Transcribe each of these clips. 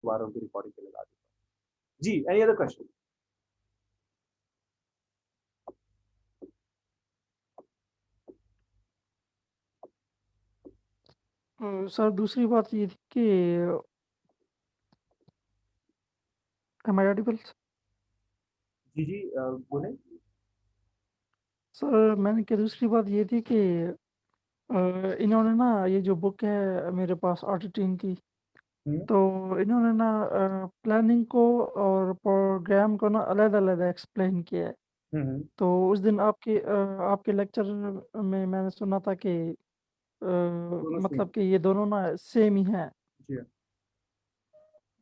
दोबारा उनकी रिकॉर्डिंग पे लगा देता हूँ। जी, एनी अदर क्वेश्चन? सर दूसरी बात ये थी कि एम आई ऑडिबल? जी, जी, बोलें। सर मैंने क्या दूसरी बात ये थी कि इन्होंने ना ये जो बुक है मेरे पास ऑडिटिंग की, हुँ, तो इन्होंने ना प्लानिंग को और प्रोग्राम को ना अलग-अलग एक्सप्लेन किया है। हुँ, हुँ, तो उस दिन आपके लेक्चर में मैंने सुना था कि दोनों सेम मतलब है। कि ये दोनों ना सेम ही हैं। जी हाँ,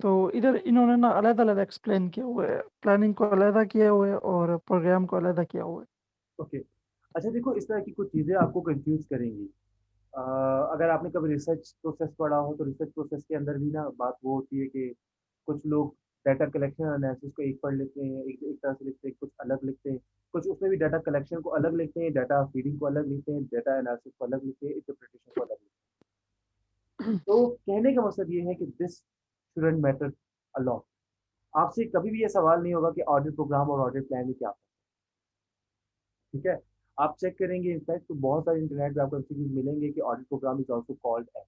तो इधर इन्होंने ना अलग-अलग एक्सप्लेन किया हुआ है, प्लानिंग को अलग किया हुआ है और प्रोग्राम को अलग किया हुआ है। ओके। अच्छा देखो, इस तरह की कुछ चीज़ें आपको कन्फ्यूज़ करेंगी। अ, अगर आपने कभी रिसर्च प्रोसेस पढ़ा हो, तो रिसर्च प्रोसेस के अंदर भी ना बात वो होती है कि कुछ लोग डाटा कलेक्शन और एनालिसिस को एक पढ़ लेते हैं, एक एक तरह से लिखते हैं, कुछ अलग लिखते हैं। कुछ उसमें भी डाटा कलेक्शन को अलग लिखते हैं, डाटा फीडिंग को अलग लिखते हैं, डाटा एनालिसिस को अलग लिखते हैं, इंटरप्रिटेशन को अलग लिखते हैं। तो कहने का मतलब ये है कि this shouldn't matter a lot. आपसे कभी भी ये सवाल नहीं होगा कि ऑडिट प्रोग्राम और ऑडिट प्लान में क्या फ़र्क है, ठीक है? आप चेक करेंगे इनफैक्ट तो बहुत सारे इंटरनेट पे आपको ऐसी चीज़ मिलेंगे कि audit program is also called as.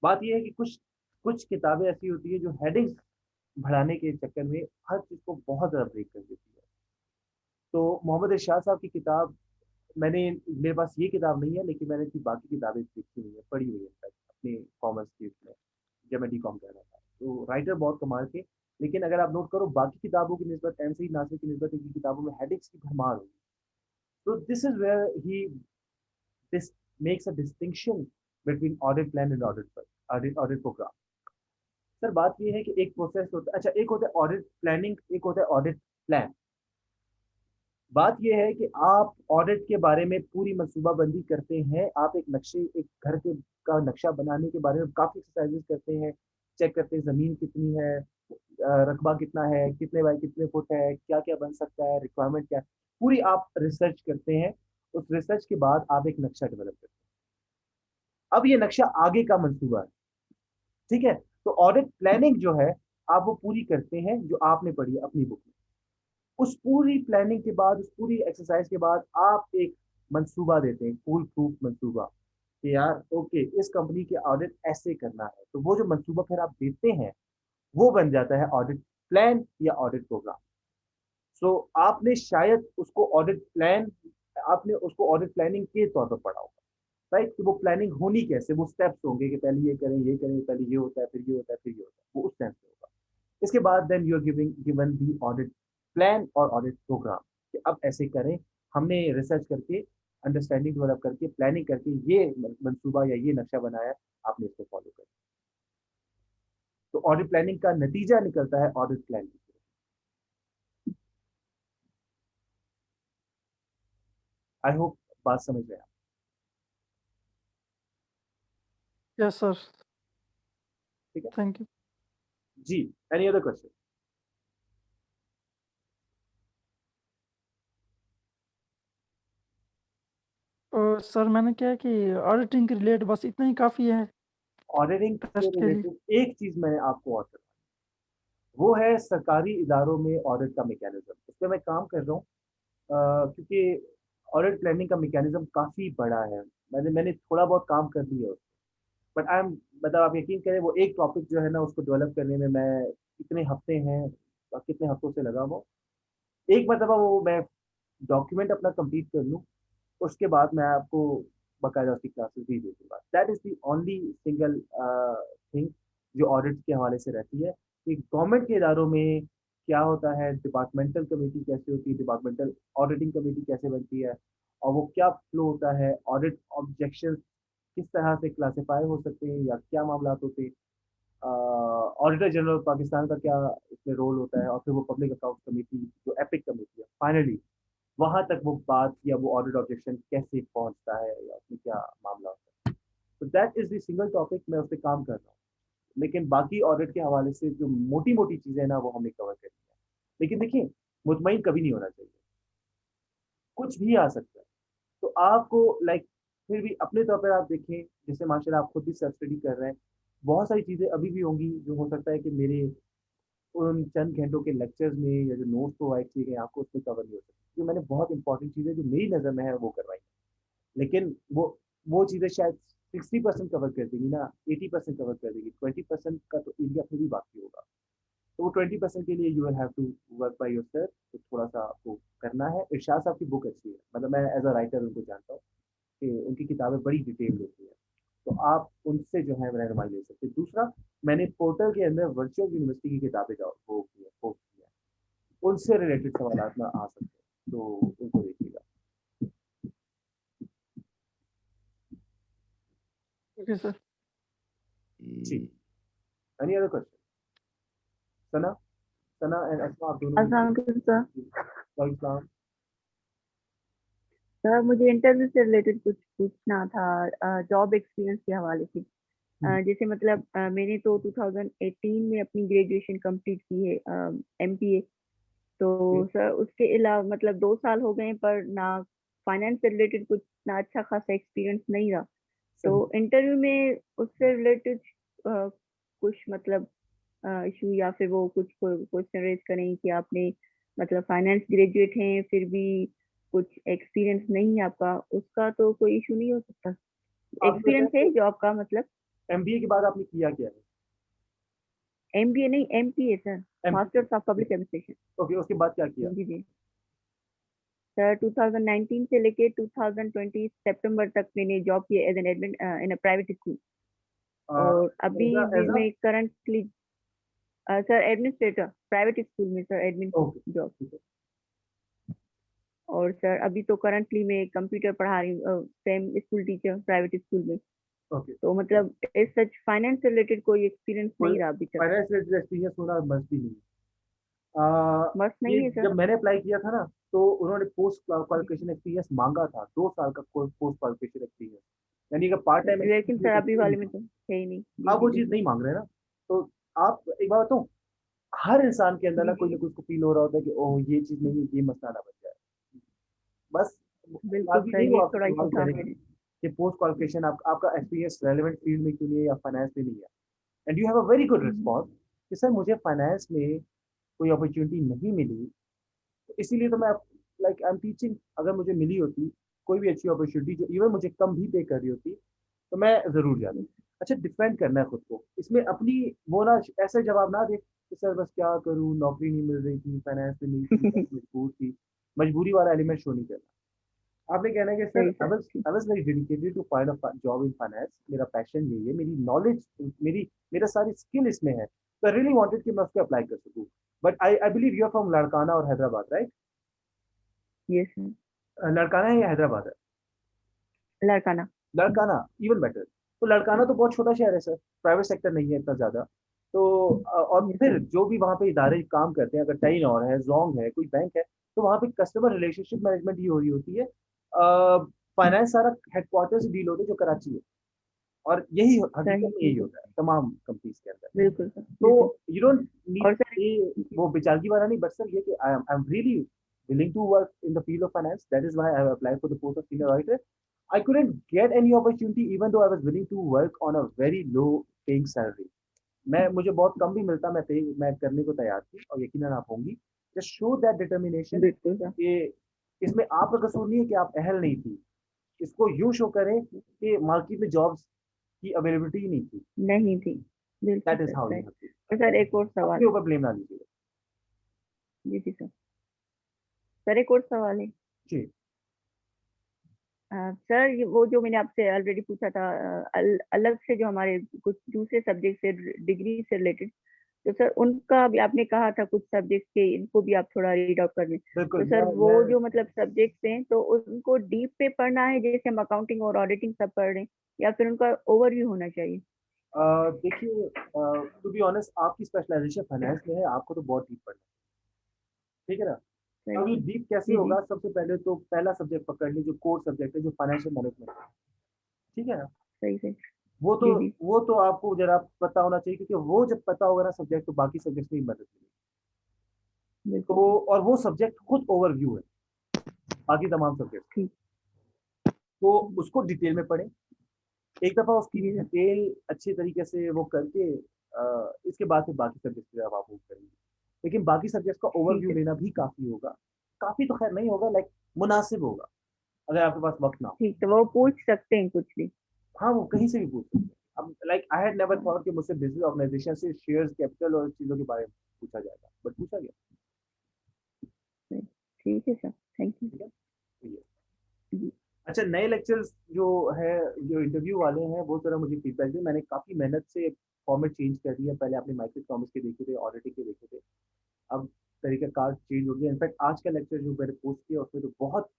बात ये है कि कुछ कुछ किताबें ऐसी होती है जो हेडिंग्स बढ़ाने के चक्कर में हर चीज़ को बहुत ज़्यादा ब्रेक कर देती है। तो मोहम्मद इरशाद साहब की किताब मैंने मेरे पास ये किताब नहीं है लेकिन मैंने इसकी बाकी किताबें देखी हुई है, पढ़ी हुई है इनफैक्ट अपने कॉमर्स के उसमें, जब मैं बीकॉम कर रहा था। तो राइटर बहुत कमाल के, लेकिन अगर आप नोट करो बाकी किताबों की निस्बत एमसी नासिर की निस्बत इनकी किताबों में हेडिंग्स की भरमार होगी। तो this is where he this makes a distinction between audit plan and audit audit program. Sir बात ये है कि एक प्रोसेस होता है, अच्छा एक होता है ऑडिट प्लानिंग, एक होता है ऑडिट प्लान। बात ये है कि आप ऑडिट के बारे में पूरी मनसूबाबंदी करते हैं, आप एक नक्शे एक घर के का नक्शा बनाने के बारे में काफ़ी एक्सरसाइज़ेज़ करते हैं, चेक करते हैं ज़मीन कितनी है, रकबा कितना है, कितने बाय कितने फुट है, क्या-क्या बन सकता है, रिक्वायरमेंट क्या है, पूरी आप रिसर्च करते हैं, उस रिसर्च के बाद आप एक नक्शा डेवलप करते हैं। अब ये नक्शा आगे का मंसूबा है, ठीक है? तो ऑडिट प्लानिंग जो है, आप वो पूरी करते हैं जो आपने पढ़ी है अपनी बुक में। उस पूरी प्लानिंग के बाद, उस पूरी एक्सरसाइज के बाद आप एक मंसूबा देते हैं, फूल प्रूफ मंसूबा कि यार ओके इस कंपनी के ऑडिट ऐसे करना है। तो वो जो मंसूबा फिर आप देते हैं, वो बन जाता है ऑडिट प्लान या ऑडिट प्रोग्राम। सो आपने शायद उसको ऑडिट प्लान आपने उसको ऑडिट प्लानिंग के तौर पर पढ़ा होगा, राइट? कि वो प्लानिंग होनी कैसे, वो स्टेप्स होंगे कि पहले ये करें, पहले ये होता है, फिर ये होता है, फिर ये होता है। वो उस टाइम पे होगा। इसके बाद then you are given the audit plan और ऑडिट प्रोग्राम कि अब ऐसे करें। हमने रिसर्च करके अंडरस्टैंडिंग डेवलप करके प्लानिंग करके ये मंसूबा या ये नक्शा बनाया, आपने इसको फॉलो कर। तो ऑडिट प्लानिंग का नतीजा निकलता है ऑडिट प्लान। आई होप बात समझ रहे हैं आप। यस सर, ठीक है, थैंक यू। जी। Any other question? सर मैंने क्या है कि ऑडिटिंग के रिलेटेड बस इतना ही काफ़ी है ऑडिटिंग से टेस्ट के लिए। रिलेटेड एक चीज मैं आपको और बताऊं, वो है सरकारी इदारों में ऑडिट का मैकेनिज्म। उस पर मैं काम कर रहा हूँ, क्योंकि ऑडिट प्लानिंग का मैकेनिज्म काफ़ी बड़ा है। मैंने मैंने थोड़ा बहुत काम कर लिया है, बट आई एम मतलब आप यकीन करें वो एक टॉपिक जो है ना उसको डेवलप करने में मैं कितने हफ्ते हैं और कितने हफ्तों से लगा हुआ। एक मतलब वो मैं डॉक्यूमेंट अपना कंप्लीट कर लूँ, उसके बाद मैं आपको बाकायदा उसकी क्लासेस भी दे दूँगा। That is the only single thing जो ऑडिट के हवाले से रहती है कि गवर्नमेंट के इदारों में क्या होता है, डिपार्टमेंटल कमेटी कैसे होती है, डिपार्टमेंटल ऑडिटिंग कमेटी कैसे बनती है और वो क्या फ्लो होता है, ऑडिट ऑब्जेक्शन किस तरह से क्लासिफाई हो सकते हैं या क्या मामला होते हैं, ऑडिटर जनरल पाकिस्तान का क्या इसमें रोल होता है और फिर वो पब्लिक अकाउंट कमेटी जो एपिक कमेटी है फाइनली वहां तक वो बात या वो ऑडिट ऑब्जेक्शन कैसे पहुंचता है या उसमें क्या मामला होता है। तो that is the single topic मैं उस पर काम कर रहा हूँ। लेकिन बाकी ऑडिट के हवाले से जो मोटी मोटी चीजें हैं ना वो हमने कवर कर दी है। लेकिन देखिए, मुतमईन कभी नहीं होना चाहिए, कुछ भी आ सकता है। तो आपको लाइक फिर भी अपने तौर पर आप देखें, जैसे माशाल्लाह आप खुद भी सेल्फ स्टडी कर रहे हैं, बहुत सारी चीज़ें अभी भी होंगी जो हो सकता है कि मेरे उन चंद घंटों के लेक्चर्स में या जो नोट्स प्रोवाइड किए गए आपको उसमें कवर नहीं हो सकती, क्योंकि मैंने बहुत इंपॉर्टेंट चीज़ें जो मेरी नज़र में है वो करवाई। लेकिन वो चीज़ें शायद 60% कवर कर देगी ना, 80% कवर कर देगी, 20% का तो एरिया फिर भी बाकी होगा। तो वो 20% के लिए you will have to work by yourself, तो थोड़ा सा आपको करना है। इरशाद साहब की बुक अच्छी है, मतलब मैं एज अ राइटर उनको जानता हूँ कि उनकी किताबें बड़ी डिटेल होती हैं, तो आप उनसे जो है रहनुमाई ले सकते हैं। दूसरा, मैंने पोर्टल के अंदर वर्चुअल यूनिवर्सिटी की किताबें वो की है, पोस्ट की है, उनसे रिलेटेड सवाल में आ सकते हैं, तो उनको देखिएगा। Okay sir. जी, any other question? Sana, Sana and Asma, आप दोनों अस्सलाम में वालेकुम सर। वालेकुम सलाम। सर मुझे इंटरव्यू से रिलेटेड कुछ पूछना था, जॉब एक्सपीरियंस के हवाले से। जैसे मतलब मैंने तो 2018 में अपनी ग्रेजुएशन कंप्लीट की है, एमपीए। तो सर उसके अलावा मतलब 2 साल हो गए हैं, पर ना फाइनेंस से रिलेटेड कुछ ना अच्छा खासा एक्सपीरियंस नहीं रहा। तो सही, इंटरव्यू में उससे रिलेटेड कुछ मतलब इशू या फिर वो कुछ क्वेश्चन रेज करें कि आपने मतलब फाइनेंस ग्रेजुएट हैं फिर भी कुछ एक्सपीरियंस नहीं है आपका, उसका तो कोई इशू नहीं हो सकता? आपने एक्सपीरियंस बताया है जॉब का मतलब। एमबीए के बाद आपने किया क्या है? एमबीए नहीं, MPa sir. MBA, masters of public administration. Okay, उसके बाद क्या किया? जी जी सर, 2019 से लेके 2020 सितंबर तक मैंने जॉब की as an admin in a private school. और अभी एज अ भी एज अ मैं currently sir administrator private school में, सर एडमिन की ओके, जॉब। ठीक है, और सर अभी तो करंटली मैं कंप्यूटर पढ़ा रही हूँ, same school teacher private school में। ओके। तो मतलब इस सच फाइनेंस से रिलेटेड कोई एक्सपीरियंस कोई नहीं रहा अभी तक। फाइनेंस रिलेटेड एक्सपीरियंस होना मस्ट भी नहीं है। मस्त ये नहीं है सर। जब मैंने अप्लाई किया था ना, तो उन्होंने पोस्ट क्वालिफिकेशन एक्सपीरियंस मांगा था, 2 साल का पोस्ट क्वालिफिकेशन एक्सपीरियंस, यानी कि पार्ट टाइम लेकिन सर एक्सपीरियंस अभी चाहिए नहीं वाले में था। तो है ही नहीं। जी अब जी वो चीज़ बिल्कुल। नहीं मांग रहे ना। तो आप एक बात बताऊं, हर इंसान के अंदर जी ना जी कोई उसको फील हो रहा होता है कि ओह ये चीज़ नहीं है, ये मसला ना बन जाए। बस बिल्कुल लाजमी सर, नहीं वो ये आपसे थोड़ा इशू सवाल था करेंगे मेरे। कि पोस्ट क्वालिफिकेशन आपका एक्सपीरियंस रेलेवेंट फील्ड में क्यों नहीं है या फाइनेंस में नहीं है, and you have a very good hmm, response कि सर मुझे फाइनेंस में कोई अपॉर्चुनिटी नहीं मिली, तो इसीलिए तो मैं लाइक आई एम टीचिंग। अगर मुझे मिली होती कोई भी अच्छी अपॉर्चुनिटी जो इवन मुझे कम भी पे कर रही होती, तो मैं ज़रूर जाता। अच्छा, डिफेंड करना है खुद को, इसमें अपनी वो ना ऐसे जवाब ना दे कि सर बस क्या करूँ, नौकरी नहीं मिल रही थी, फाइनेंस में नहीं थी, बस मजबूर थी। मजबूरी वाला एलिमेंट शो नहीं करना। आपने कहना है कि सर सही sir. I was very dedicated to find a job in finance, मेरा पैशन यही है, मेरी नॉलेज, मेरी मेरा सारी स्किल इसमें है, तो आई रियली वांटेड कि मैं उसको अप्लाई कर सकूं। But I believe you are from Larkana और Hyderabad, right? Yes sir. Larkana है या हैदराबाद है? लड़काना। Larkana, even better. तो लड़काना तो बहुत छोटा शहर है सर, प्राइवेट सेक्टर नहीं है इतना ज्यादा। तो और यस फिर सर। जो भी वहाँ पे इदारे काम करते हैं, अगर टेलीनॉर है, जोंग है, कोई बैंक है, तो वहाँ पे कस्टमर रिलेशनशिप मैनेजमेंट ही हो रही होती है। फाइनेंस सारा हेडक्वार्टर से डील होता है जो कराची है, और यही सही हकीकत में यही बिल्कुल। होता है तमाम कंपनीज के अंदर। बिल्कुल सर तो बिल्कुल। यू डोंट नीड और सर ये वो बेचारगी वाला नहीं, बट सर ये कि I am really willing to work in the field of finance. That is why I have applied for the post of senior auditor. I couldn't get any opportunity even though I was willing to work on a very low paying salary. मुझे बहुत कम भी मिलता, मैं करने को तैयार थी, और यकीनन आप होंगी। जस्ट शो दैट डिटर्मिनेशन बिल्कुल सर। कि इसमें आपका कसूर नहीं है कि आप अहल नहीं थी, इसको यूं शो करें कि मार्केट में जॉब्स की अवेलेबिलिटी ही नहीं थी। नहीं थी। बिल्कुल that is sir how you सही। हैव और टू, सर एक और सवाल। अपने ऊपर ब्लेम ना लीजिए। जी जी सर। सर एक और सवाल है। जी, सर ये वो जो मैंने आपसे ऑलरेडी पूछा था, अलग से जो हमारे कुछ दूसरे सब्जेक्ट से डिग्री से रिलेटेड, तो सर उनका भी आपने कहा था कुछ सब्जेक्ट के इनको भी आप थोड़ा रीड आउट कर लें। तो बिल्कुल। सर वो मैं जो मतलब सब्जेक्ट्स हैं तो उनको डीप पे पढ़ना है जैसे हम अकाउंटिंग और ऑडिटिंग सब पढ़ रहे हैं, या फिर उनका ओवरव्यू होना चाहिए? देखिए, टू बी ऑनेस्ट, आपकी स्पेशलाइजेशन फाइनेंस में है, आपको तो बहुत डीप पढ़ना है, ठीक है ना? सही अब ये है। डीप कैसे जी जी। होगा? सबसे पहले तो पहला सब्जेक्ट पकड़ लीजिए, जो कोर सब्जेक्ट है, जो फाइनेंशियल मैनेजमेंट है, ठीक है ना? सही सही। वो तो जी जी वो तो आपको जरा पता होना चाहिए, क्योंकि वो जब पता होगा ना सब्जेक्ट, तो बाकी सब्जेक्ट में ही मदद मिलेगी। बिल्कुल तो सर। और वो सब्जेक्ट खुद ओवरव्यू है बाकी तमाम सब्जेक्ट, ठीक। तो उसको डिटेल में पढ़ें। एक दफ़ा उसकी जी सर। डिटेल अच्छे तरीके से वो करके इसके बाद फिर बाकी सब्जेक्ट्स की तरफ आप मूव करेंगे। लेकिन बाकी सब्जेक्ट्स का ठीक ओवरव्यू है। लेना भी काफ़ी होगा। काफ़ी तो खैर नहीं होगा, लाइक मुनासिब होगा, अगर आपके पास वक़्त ना हो। ठीक है, वो पूछ सकते हैं कुछ भी। हाँ, वो कहीं से भी पूछ सकते हैं। अब like I had never thought कि मुझसे बिज़नेस ऑर्गनाइज़ेशन से शेयर्स, कैपिटल और चीज़ों के बारे में पूछा जाएगा, बट पूछा गया। ठीक है सर, थैंक यू। ठीक है? तो ये जी। अच्छा, नए लेक्चर्स जो है, जो इंटरव्यू वाले हैं, वो ज़रा मुझे फीडबैक दें। मैंने काफ़ी मेहनत से फॉर्मेट चेंज कर दिया। पहले आपने माइक्रोइकोनॉमिक्स के देखे थे, ऑडिटिंग के देखे थे। अब तरीक़ाकार चेंज हो गया। इनफैक्ट आज का लेक्चर जो मैंने पोस्ट किया, उसमें तो बहुत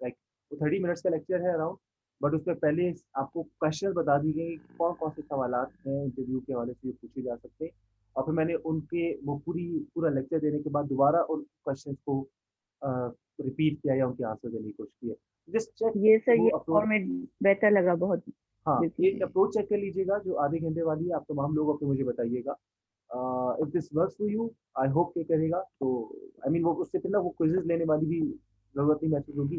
लाइक वो 30 मिनट्स का लेक्चर है अराउंड, बट उसमें पहले आपको क्वेश्चन बता दिए गए कि कौन-कौन से सवालात हैं इंटरव्यू के हवाले से जो पूछे जा सकते हैं। और फिर मैंने उनके वो पूरा लेक्चर देने के बाद दोबारा उन क्वेश्चंस को अ, रिपीट किया या उनके आंसर देने की कोशिश की है। जस्ट चेक ये सर, वो ये अप्रोच। फॉर्मेट बेटर लगा बहुत। हाँ, बिल्कुल ये सही। अप्रोच चेक कर लीजिएगा जो आधे घंटे वाली है। आप तमाम लोग अपने मुझे बताइएगा। If this works for you, I hope कि करेगा। तो आई मीन वो उससे फिर ना वो क्विज़ेज़ लेने वाली भी ज़रूरत नहीं महसूस होगी।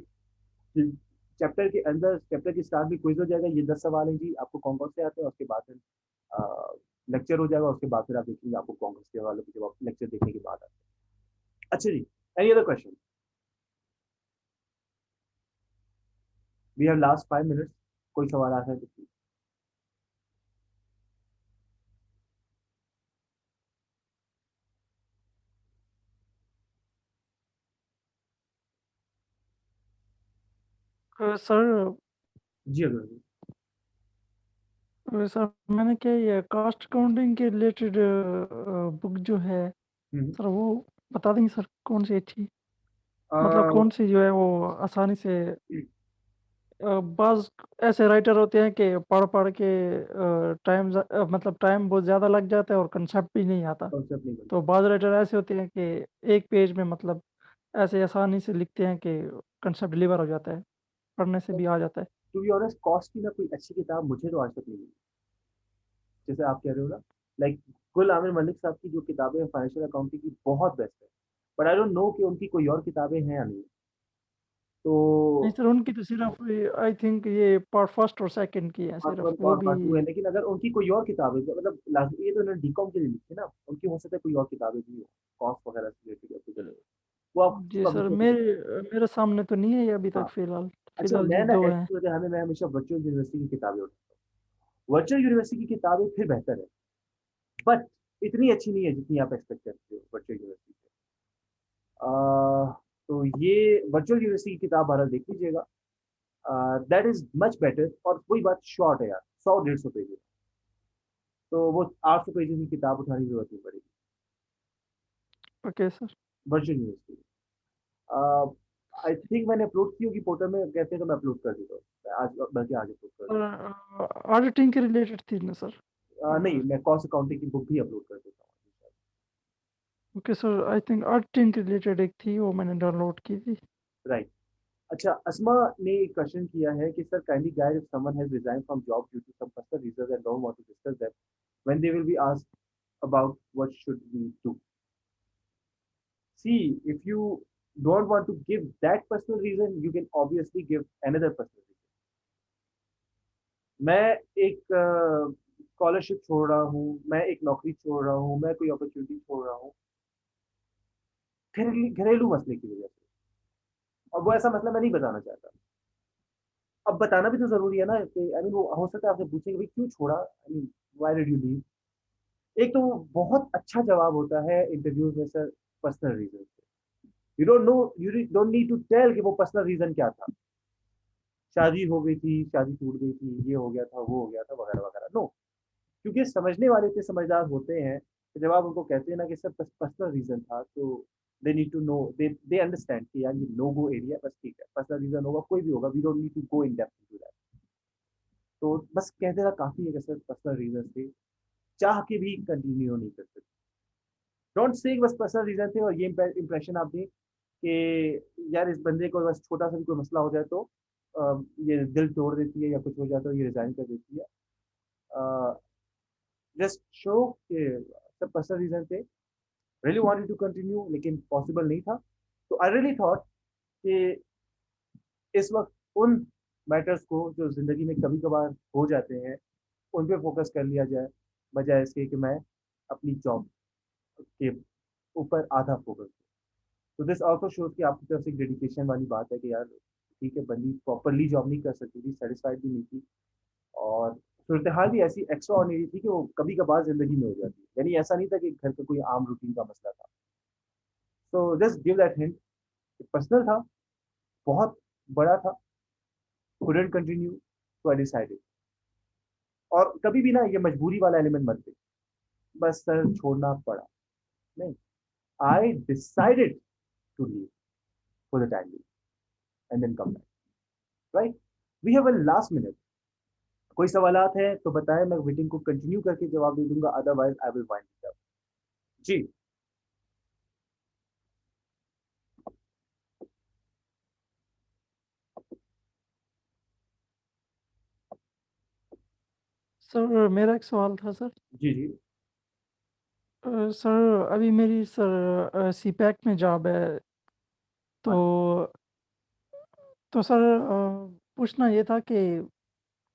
फिर चैप्टर के अंदर, चैप्टर के स्टार्ट में क्विज़ हो जाएगा, ये 10 सवाल हैं जी, आपको कौन-कौन से आते हैं, उसके बाद फिर लेक्चर हो जाएगा, उसके बाद फिर आप देखेंगे आपको कौन-कौन से सवालों के जवाब लेक्चर देखने के बाद आते हैं। अच्छा जी, any other question? We have last 5 minutes. कोई सवाल आता है तो? सर जी, अगर सर मैंने क्या ये कॉस्ट अकाउंटिंग के रिलेटेड बुक जो है हुँ, सर वो बता देंगे सर कौन सी अच्छी, अ, मतलब कौन सी जो है वो आसानी से बाज़ ऐसे राइटर होते हैं कि पढ़ के मतलब टाइम बहुत ज़्यादा लग जाता है और कंसेप्ट भी नहीं आता। कॉन्सेप्ट नहीं तो बनता। बाज़ राइटर ऐसे होते हैं कि एक पेज में मतलब ऐसे आसानी से लिखते हैं कि कंसेप्ट डिलीवर हो जाता है, पढ़ने से भी आ जाता है। टू बी ऑनेस्ट, कॉस्ट की ना कोई अच्छी किताब मुझे तो आज तक नहीं मिली। जैसे आप कह रहे हो ना, लाइक कुल आमिर मलिक साहब की जो किताबें हैं फाइनेंशियल अकाउंटिंग की, बहुत बेस्ट है। बट आई डोंट नो कि उनकी कोई और किताबें हैं या नहीं। नहीं तो सर, उनकी तो सिर्फ़ आई थिंक ये पार्ट फर्स्ट और सेकंड की है पार्ट सिर्फ़, 1 वो और भी। पार्ट 2 है, लेकिन अगर उनकी कोई और किताब है तो मतलब ये तो उन्होंने बीकॉम के लिए लिखी है ना, उनकी हो सकता है कोई और किताबें भी हो, कॉस्ट वगैरह से रिलेटेड या कुछ अलग। वो आप किसी जी सर, पब्लिशर से पूछ। मेरे सामने तो नहीं है ये अभी हाँ, तक फ़िलहाल, अच्छा, ये मैं ना 2 हैं। ऐसी वजह हमें मैं हमेशा वर्चुअल यूनिवर्सिटी की किताबें उठाता हूँ। वर्चुअल यूनिवर्सिटी की किताबें फिर बेहतर है, बट इतनी अच्छी नहीं है जितनी आप एक्सपेक्ट करते हो वर्चुअल यूनिवर्सिटी से। अ, तो ये वर्चुअल यूनिवर्सिटी की किताब बहरहाल देख लीजिएगा। That is much better. और वही बात, शॉर्ट है यार, 100-150 पेजेज़। तो वो 800 पेजेज़ की किताब उठाने की ज़रूरत नहीं पड़ेगी, okay sir. Virtual university. I think मैंने अपलोड की होगी पोर्टल में, कहते हैं तो मैं अपलोड कर देता हूँ। मैं आज, बल्कि आज अपलोड कर दूँ। ऑडिटिंग के रिलेटेड थी ना सर? नहीं, मैं कॉस्ट अकाउंटिंग की बुक भी अपलोड कर देता हूँ। Okay sir, I think auditing के रिलेटेड एक थी, वो मैंने डाउनलोड की थी। राइट। अच्छा, अस्मा ने एक क्वेश्चन किया है कि sir kindly guide if someone has resign from job due to some personal reasons and don't want to discuss that when they will be asked about what should we do. See, if you don't want to give that personal reason, you can obviously give another personal reason. मैं एक scholarship छोड़ रहा हूँ, मैं एक नौकरी छोड़ रहा हूँ, मैं कोई अपॉर्चुनिटी छोड़ रहा हूँ, घरेलू मसले की वजह से। और वो ऐसा मसला मैं नहीं बताना चाहता। अब बताना भी तो ज़रूरी है ना कि आई मीन वो हो सकता है आपसे पूछे कि भाई क्यों छोड़ा? I mean why did you leave? एक तो वो बहुत अच्छा जवाब होता है इंटरव्यूज़ में, सर पर्सनल रीज़न से। You don't know, you don't need to tell कि वो पर्सनल रीज़न क्या था। शादी हो गई थी, शादी टूट गई थी, ये हो गया था, वो हो गया था, वगैरह-वगैरह। नो, क्योंकि समझने वाले इतने समझदार होते हैं कि जब आप उनको कहते हैं ना कि सर पर्सनल रीज़न था, तो they need to know, they understand कि यार ये नो गो एरिया, बस ठीक है, पर्सनल रीज़न होगा, कोई भी होगा, we don't need to go in depth into that. तो बस कह देना काफ़ी है कि सर पर्सनल रीज़न थे, चाह के भी कंटिन्यू नहीं कर सकते। डोंट से बस पर्सनल रीज़न थे और ये इंप्रेशन आप दें कि यार इस बंदे को बस छोटा-सा भी कोई मसला हो जाए तो ये दिल तोड़ देती है या कुछ हो जाता है, ये रिज़ाइन कर देती है। अ, जस्ट शो कि सब पर्सनल रीज़न थे, रियली वांटेड टू कंटिन्यू लेकिन पॉसिबल नहीं था। तो आई रियली थॉट कि इस वक़्त उन मैटर्स को जो ज़िंदगी में कभी-कभार हो जाते हैं, उन पे फ़ोकस कर लिया जाए, बजाय इसके कि मैं अपनी जॉब के ऊपर आधा फ़ोकस। तो दिस ऑल्सो शोज़ कि आपकी तरफ से एक डेडिकेशन वाली बात है कि यार ठीक है, बंदी प्रॉपर्ली जॉब नहीं कर सकती थी, सैटिस्फाइड भी नहीं थी और सूरत-ए-हाल भी ऐसी एक्स्ट्राऑर्डिनरी थी कि वो कभी-कभार ज़िंदगी में हो जाती है। यानी ऐसा नहीं था कि घर पे कोई आम रूटीन का मसला था। So just give that hint, personal था, बहुत बड़ा था, couldn't continue, so I decided। और कभी भी ना ये मजबूरी वाला एलिमेंट मत दें, बस सर छोड़ना पड़ा, नहीं, I decided to leave for the time being and then come back, right? We have a last minute, कोई सवालात हैं तो बताएं, मैं मीटिंग को कंटिन्यू करके जवाब दे दूंगा, otherwise I will wind it up. जी। सर मेरा एक सवाल था सर। जी जी। सर अभी मेरी सर सीपैक में जॉब है, हाँ, तो सर पूछना ये था कि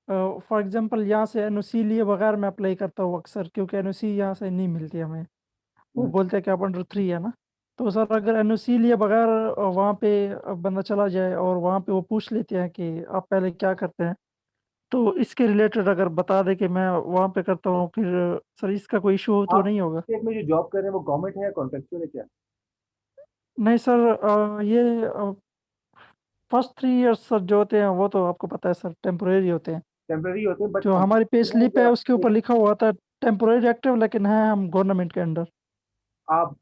फॉर एग्जांपल यहाँ से एनओसी लिए बगैर मैं अप्लाई करता हूँ अक्सर, क्योंकि एनओसी यहाँ से नहीं मिलती हमें। वो हम्म, बोलते हैं कि आप अंडर 3 है ना। तो सर अगर एनओसी लिए बगैर वहाँ पे बंदा चला जाए और वहाँ पे वो पूछ लेते हैं कि आप पहले क्या करते हैं, तो इसके रिलेटेड अगर बता दे कि मैं वहाँ पे करता हूँ, फिर सर इसका कोई इशू तो आप नहीं होगा? स्टेट में जो जॉब कर रहे हैं वो गवर्नमेंट है या कॉन्ट्रेक्चुअल है क्या? नहीं सर, ये फर्स्ट 3 इयर्स सर जो होते हैं वो तो आपको पता है सर टेम्पोरेरी होते हैं। टेम्पररी होते हैं, बट जो हमारी पे कॉन्ट्रेक्चुअल है स्लिप जो है उसके आपके, ऊपर लिखा हुआ था टेम्पोरेरी एक्टिव, लेकिन है हम गवर्नमेंट के अंडर। आप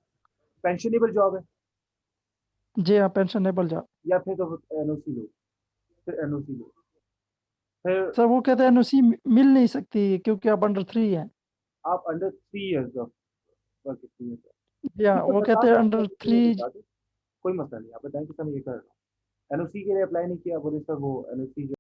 पेंशनेबल जॉब है जी हाँ, पेंशनेबल जॉब। या फिर तो एनओसी लो, फिर एनओसी लो, फिर सर वो कहते हैं एनओसी मिल नहीं सकती क्योंकि आप अंडर 3 हैं। आप under 3 years of work experience है। जी हाँ, ठीक है, वो बता कहते हैं दें, आप अंडर एनओसी में 3। बता दें, कोई मसला नहीं, आप बताएं कि सर मैं ये कर रहा हूँ, एनओसी के लिए अप्लाई नहीं किया, बोले सर वो एनओसी